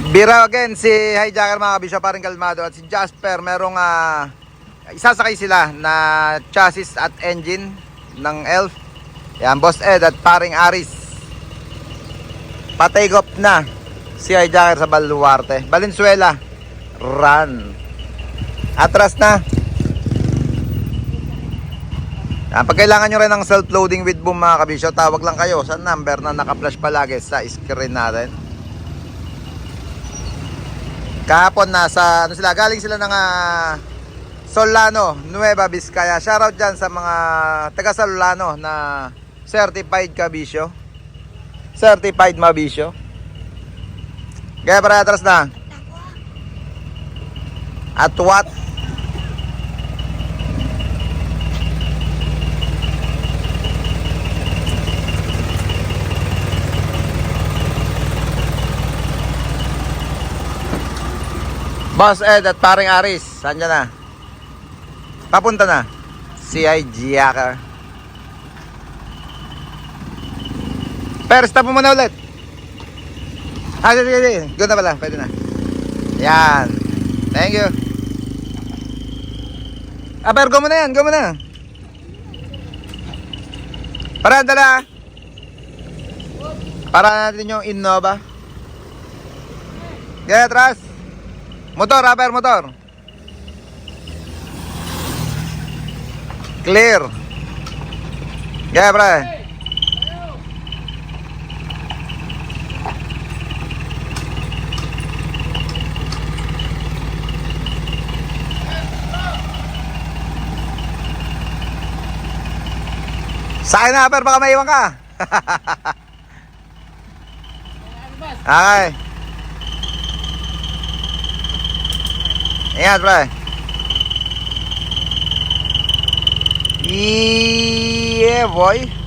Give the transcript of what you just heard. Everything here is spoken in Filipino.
Bira again si Hijacker mga kabisyo, paring kalmado, at si Jasper merong isasakay sila na chassis at engine ng Elf. Yan, Boss Ed at paring Aris. Pa-take off na si Hijacker sa Baluarte, Valenzuela. Run. Atras na. Yan, pag kailangan nyo rin ng self-loading with boom mga kabisyo, tawag lang kayo sa number na naka-flash palagi sa screen natin. Kahapon nasa galing sila ng Solano, Nueva Vizcaya. Shoutout dyan sa mga taga Solano na certified kabisyo, certified mabisyo. Kaya para atras na. At what? Boss Ed at paring Aris, saan dyan na? Papunta na si Hijacker. Pero stop mo muna ulit. Sige. Doon na pala, pwede na. Yan. Thank you. Pero go mo na yan, go mo na. Para dala. Para natin yung Innova. Kaya atras. Motor, motor. Clear. Kaya pre. Sa akin na, baka maiwan ka. Okay. Ingat, pre. Yeah, boy.